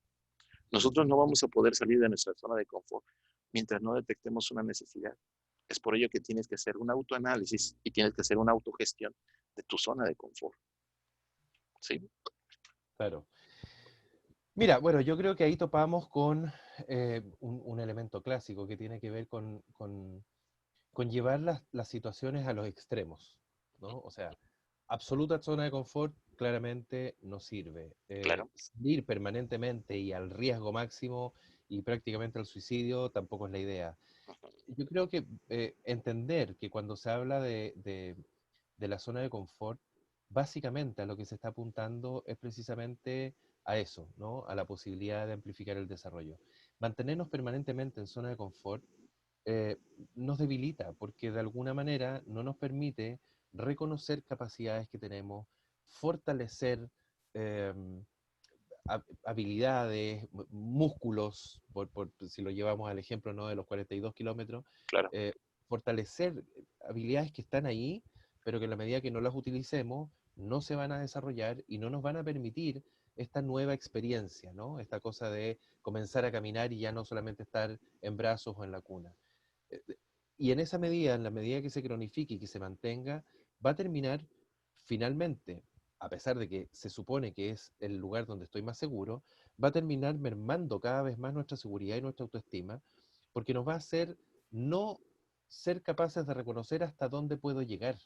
Nosotros no vamos a poder salir de nuestra zona de confort mientras no detectemos una necesidad. Es por ello que tienes que hacer un autoanálisis y tienes que hacer una autogestión de tu zona de confort. ¿Sí? Claro. Mira, bueno, yo creo que ahí topamos con un elemento clásico que tiene que ver con llevar las situaciones a los extremos, ¿no? O sea, absoluta zona de confort claramente no sirve. Claro. Salir permanentemente y al riesgo máximo y prácticamente al suicidio tampoco es la idea. Yo creo que entender que cuando se habla de la zona de confort, básicamente a lo que se está apuntando es precisamente a eso, ¿no? A la posibilidad de amplificar el desarrollo. Mantenernos permanentemente en zona de confort eh, nos debilita porque de alguna manera no nos permite reconocer capacidades que tenemos, fortalecer eh, habilidades, músculos, si lo llevamos al ejemplo, ¿no?, de los 42 kilómetros, Claro. eh, fortalecer habilidades que están ahí, pero que en la medida que no las utilicemos, no se van a desarrollar y no nos van a permitir esta nueva experiencia, ¿no? Esta cosa de comenzar a caminar y ya no solamente estar en brazos o en la cuna. Eh, Y en esa medida, en la medida que se cronifique y que se mantenga, va a terminar finalmente, a pesar de que se supone que es el lugar donde estoy más seguro, va a terminar mermando cada vez más nuestra seguridad y nuestra autoestima, porque nos va a hacer no ser capaces de reconocer hasta dónde puedo llegar.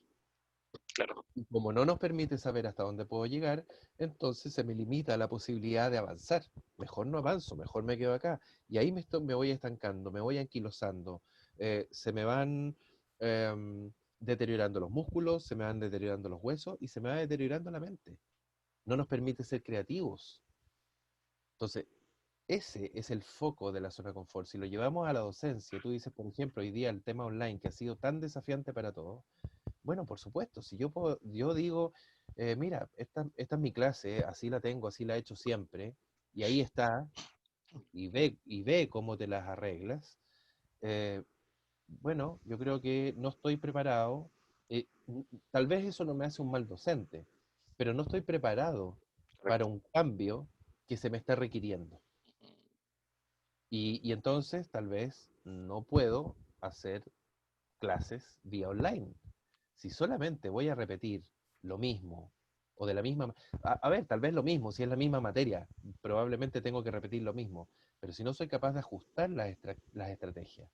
Claro, Y como no nos permite saber hasta dónde puedo llegar, entonces se me limita la posibilidad de avanzar. Mejor no avanzo, mejor me quedo acá. Y ahí me voy estancando, me voy anquilosando. Se me van deteriorando los músculos, se me van deteriorando los huesos y se me va deteriorando la mente. No nos permite ser creativos. Entonces, ese es el foco de la zona de confort. Si lo llevamos a la docencia, tú dices, por ejemplo, hoy día el tema online que ha sido tan desafiante para todos, bueno, por supuesto, si yo digo, mira, esta es mi clase, así la tengo, así la he hecho siempre, y ahí está, y ve cómo te las arreglas, eh, bueno, yo creo que no estoy preparado, tal vez eso no me hace un mal docente, pero no estoy preparado para correcto. un cambio que se me está requiriendo. Y entonces tal vez no puedo hacer clases vía online. Si solamente voy a repetir lo mismo, o de la misma, a ver, tal vez lo mismo, si es la misma materia, probablemente tengo que repetir lo mismo, pero si no soy capaz de ajustar las estrategias,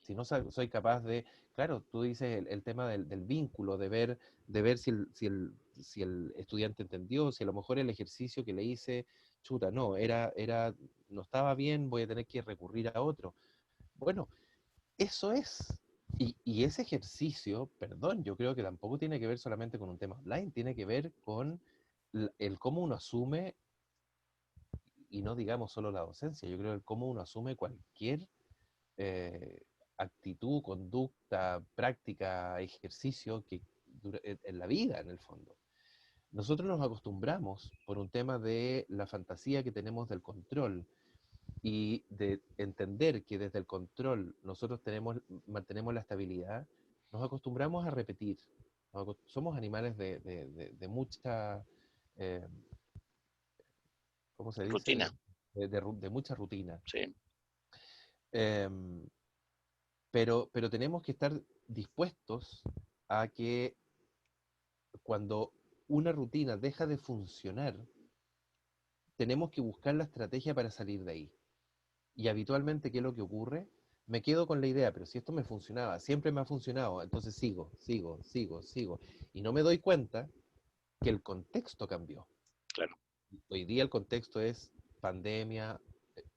si no soy capaz de, claro, tú dices el tema del vínculo, de ver si el estudiante entendió, si a lo mejor el ejercicio que le hice, chuta, no, no estaba bien, voy a tener que recurrir a otro. Bueno, eso es. Y ese ejercicio, perdón, yo creo que tampoco tiene que ver solamente con un tema online, tiene que ver con el cómo uno asume, y no digamos solo la docencia, yo creo el cómo uno asume cualquier eh, actitud, conducta, práctica, ejercicio que en la vida, en el fondo. Nosotros nos acostumbramos por un tema de la fantasía que tenemos del control y de entender que desde el control nosotros mantenemos la estabilidad, nos acostumbramos a repetir. Somos animales de mucha, eh, ¿cómo se dice? Rutina, De mucha rutina. sí, Em, pero tenemos que estar dispuestos a que cuando una rutina deja de funcionar, tenemos que buscar la estrategia para salir de ahí. Y habitualmente, ¿qué es lo que ocurre? Me quedo con la idea, pero si esto me funcionaba, siempre me ha funcionado, entonces sigo. Y no me doy cuenta que el contexto cambió. claro. Hoy día el contexto es pandemia,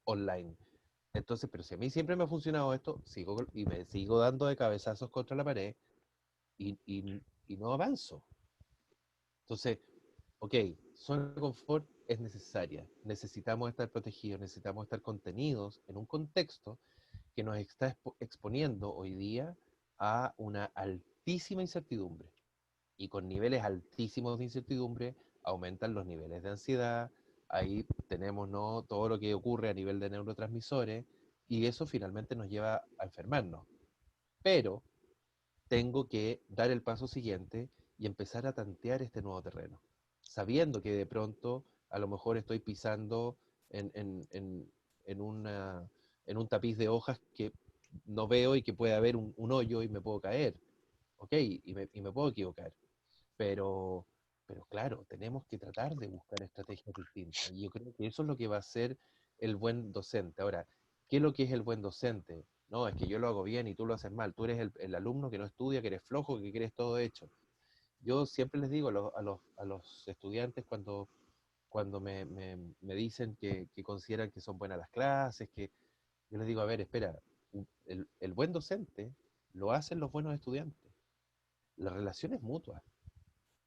online. Entonces, pero si a mí siempre me ha funcionado esto, y me sigo dando de cabezazos contra la pared y no avanzo. Entonces, ok, zona de confort es necesaria. Necesitamos estar protegidos, necesitamos estar contenidos en un contexto que nos está exponiendo hoy día a una altísima incertidumbre. Y con niveles altísimos de incertidumbre aumentan los niveles de ansiedad. Ahí tenemos, ¿no?, todo lo que ocurre a nivel de neurotransmisores y eso finalmente nos lleva a enfermarnos. Pero tengo que dar el paso siguiente y empezar a tantear este nuevo terreno, sabiendo que de pronto a lo mejor estoy pisando en, en, en, en una, en un tapiz de hojas que no veo y que puede haber un hoyo y me puedo caer, ¿ok? Y me puedo equivocar, pero, pero claro, tenemos que tratar de buscar estrategias distintas y yo creo que eso es lo que va a ser el buen docente. Ahora, ¿qué es lo que es el buen docente? No, es que yo lo hago bien y tú lo haces mal. Tú eres el alumno que no estudia, que eres flojo, que quieres todo hecho. Yo siempre les digo a los estudiantes cuando me dicen que consideran que son buenas las clases, que yo les digo, a ver, espera, el buen docente lo hacen los buenos estudiantes. La relación es mutua,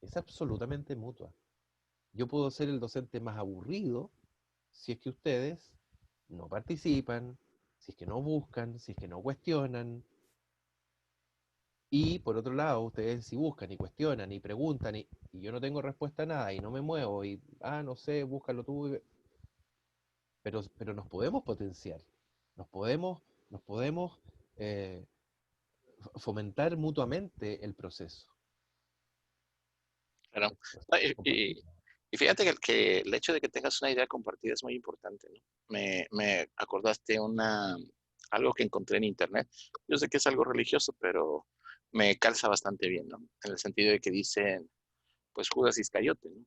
es absolutamente mutua. Yo puedo ser el docente más aburrido si es que ustedes no participan, si es que no buscan, si es que no cuestionan. Y por otro lado, ustedes si buscan y cuestionan y preguntan y yo no tengo respuesta a nada y no me muevo y, no sé, búscalo tú. Pero nos podemos potenciar, nos podemos, nos podemos eh, fomentar mutuamente el proceso. Claro. No, Proceso compartido. y fíjate que el hecho de que tengas una idea compartida es muy importante, ¿no? Me acordaste algo que encontré en internet. Yo sé que es algo religioso, pero me calza bastante bien, ¿no? En el sentido de que dicen, pues Judas Iscariote, ¿no?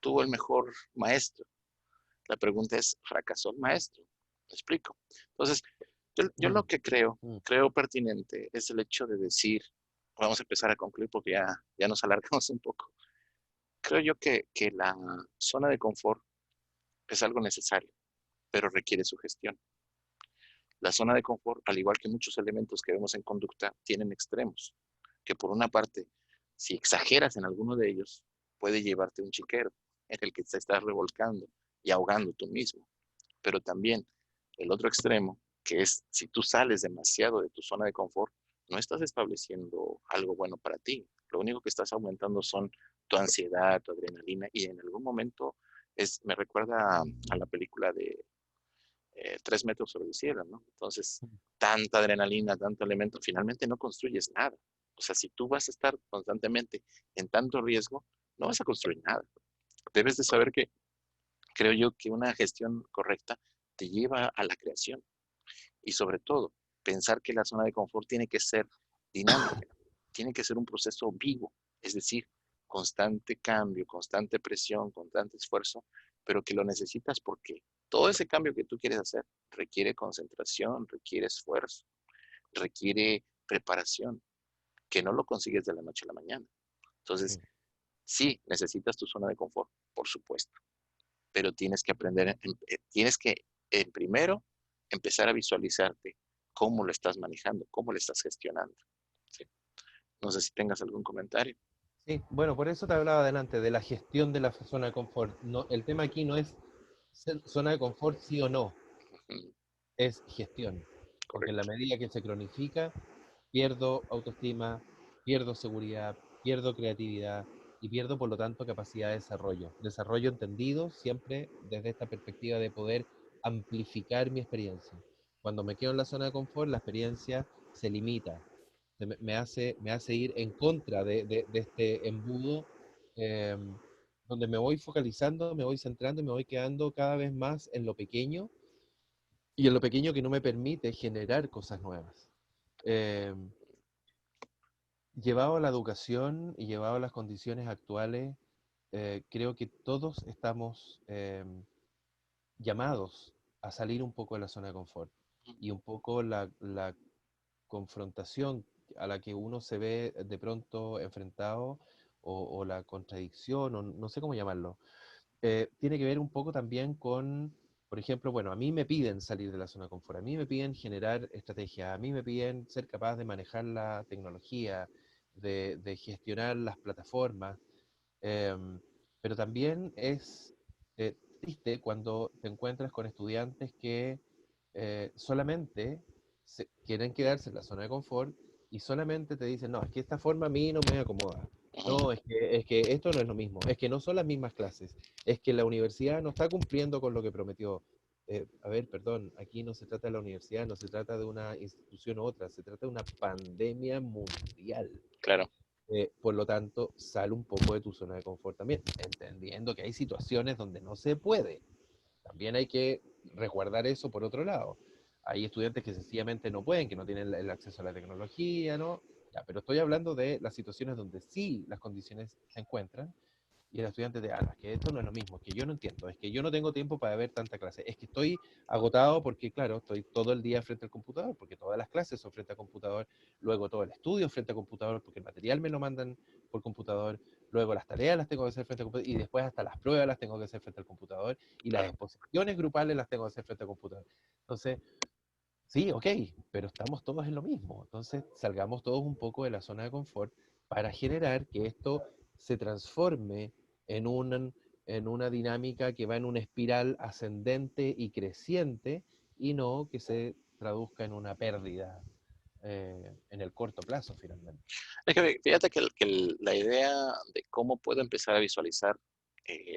Tuvo el mejor maestro. La pregunta es, ¿fracasó el maestro? ¿Me explico? Entonces, Yo lo que Mm. creo pertinente es el hecho de decir, vamos a empezar a concluir porque ya nos alargamos un poco. Creo yo que la zona de confort es algo necesario, pero requiere su gestión. La zona de confort, al igual que muchos elementos que vemos en conducta, tienen extremos, que por una parte, si exageras en alguno de ellos, puede llevarte a un chiquero en el que te estás revolcando y ahogando tú mismo. Pero también el otro extremo, que es si tú sales demasiado de tu zona de confort, no estás estableciendo algo bueno para ti. Lo único que estás aumentando son tu ansiedad, tu adrenalina y en algún momento me recuerda a la película de 3 metros sobre el cielo, ¿no? Entonces, tanta adrenalina, tanto elemento, finalmente no construyes nada. O sea, si tú vas a estar constantemente en tanto riesgo, no vas a construir nada. Debes de saber que creo yo que una gestión correcta te lleva a la creación y sobre todo pensar que la zona de confort tiene que ser dinámica, tiene que ser un proceso vivo, es decir, constante cambio, constante presión, constante esfuerzo, pero que lo necesitas porque todo ese cambio que tú quieres hacer requiere concentración, requiere esfuerzo, requiere preparación, que no lo consigues de la noche a la mañana. Entonces, Mm. sí, necesitas tu zona de confort, por supuesto, pero tienes que aprender, tienes que primero empezar a visualizarte cómo lo estás manejando, cómo lo estás gestionando. ¿Sí? No sé si tengas algún comentario. Sí, bueno, por eso te hablaba adelante de la gestión de la zona de confort. No, el tema aquí no es zona de confort sí o no, Mm, es gestión. Porque en la correcto, medida que se cronifica, pierdo autoestima, pierdo seguridad, pierdo creatividad y pierdo por lo tanto capacidad de desarrollo. Desarrollo entendido siempre desde esta perspectiva de poder amplificar mi experiencia. Cuando me quedo en la zona de confort, la experiencia se limita, me hace ir en contra de este embudo, eh, donde me voy focalizando, me voy centrando y me voy quedando cada vez más en lo pequeño y en lo pequeño que no me permite generar cosas nuevas. Eh, Llevado a la educación y llevado a las condiciones actuales, creo que todos estamos llamados a salir un poco de la zona de confort y un poco la confrontación a la que uno se ve de pronto enfrentado o la contradicción, o no sé cómo llamarlo, tiene que ver un poco también con, por ejemplo, bueno, a mí me piden salir de la zona de confort, a mí me piden generar estrategias, a mí me piden ser capaz de manejar la tecnología, de gestionar las plataformas, pero también es triste cuando te encuentras con estudiantes que solamente quieren quedarse en la zona de confort y solamente te dicen, no, es que esta forma a mí no me acomoda. No, es que esto no es lo mismo, es que no son las mismas clases, es que la universidad no está cumpliendo con lo que prometió. A ver, perdón, aquí no se trata de la universidad, no se trata de una institución u otra, se trata de una pandemia mundial. claro, Por lo tanto, sal un poco de tu zona de confort también, entendiendo que hay situaciones donde no se puede. También hay que resguardar eso por otro lado. Hay estudiantes que sencillamente no pueden, que no tienen el acceso a la tecnología, ¿no? Ya, pero estoy hablando de las situaciones donde sí las condiciones se encuentran y el estudiante de, es que esto no es lo mismo, es que yo no entiendo, es que yo no tengo tiempo para ver tanta clase, es que estoy agotado porque, claro, estoy todo el día frente al computador, porque todas las clases son frente al computador, luego todo el estudio frente al computador, porque el material me lo mandan por computador, luego las tareas las tengo que hacer frente al computador, y después hasta las pruebas las tengo que hacer frente al computador, y las claro. exposiciones grupales las tengo que hacer frente al computador. Entonces, sí, ok, pero estamos todos en lo mismo. Entonces, salgamos todos un poco de la zona de confort para generar que esto se transforme en, en una dinámica que va en una espiral ascendente y creciente y no que se traduzca en una pérdida en el corto plazo, finalmente. Es que fíjate que la idea de cómo puedo empezar a visualizar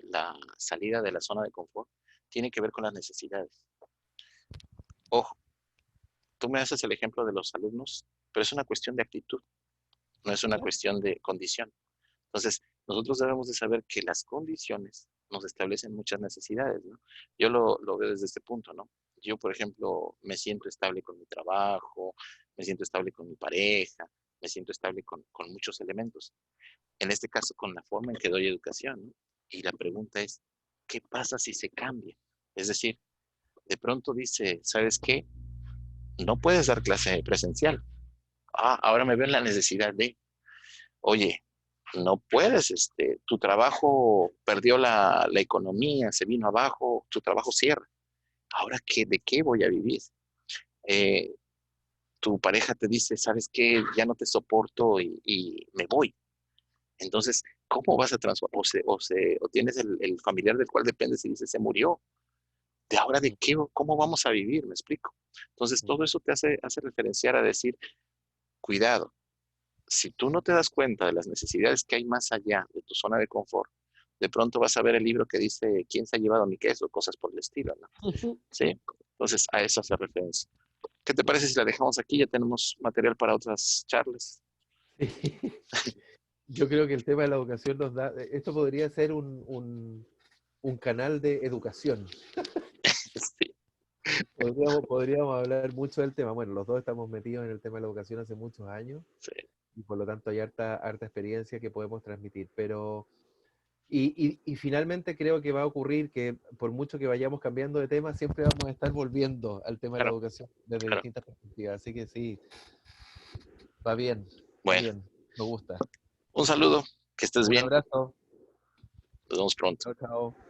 la salida de la zona de confort tiene que ver con las necesidades. Ojo, tú me haces el ejemplo de los alumnos, pero es una cuestión de actitud, no es una Claro. cuestión de condición. Entonces, nosotros debemos de saber que las condiciones nos establecen muchas necesidades, ¿no? Yo lo veo desde este punto, ¿no? Yo, por ejemplo, me siento estable con mi trabajo, me siento estable con mi pareja, me siento estable con muchos elementos. En este caso, con la forma en que doy educación, ¿no? Y la pregunta es, ¿qué pasa si se cambia? Es decir, de pronto dice, ¿sabes qué? no puedes dar clase presencial. Ahora me veo en la necesidad de, oye, no puedes, tu trabajo perdió la economía, se vino abajo, tu trabajo cierra. Ahora, ¿de qué voy a vivir? Eh, Tu pareja te dice, ¿sabes qué? Ya no te soporto y me voy. Entonces, ¿cómo vas a transformar? O tienes el familiar del cual dependes y dices, se murió. ¿De ahora de Mm, qué? ¿Cómo vamos a vivir? ¿Me explico? Entonces, mm, todo eso te hace referenciar a decir, cuidado, si tú no te das cuenta de las necesidades que hay más allá de tu zona de confort, de pronto vas a ver el libro que dice, ¿quién se ha llevado mi queso? Cosas por el estilo, ¿no? ¿Sí? Entonces, a eso hace referencia. ¿Qué te parece si la dejamos aquí? Ya tenemos material para otras charlas. sí. Yo creo que el tema de la educación nos da, esto podría ser un canal de educación. Sí, Podríamos hablar mucho del tema. Bueno, los dos estamos metidos en el tema de la educación hace muchos años sí, y por lo tanto hay harta experiencia que podemos transmitir. Pero, y finalmente creo que va a ocurrir que por mucho que vayamos cambiando de tema, siempre vamos a estar volviendo al tema de la claro, educación desde claro. distintas perspectivas. Así que sí, va Bueno, bien, me gusta. un saludo, que estés Un bien. abrazo. Nos vemos pronto. Chao, chao.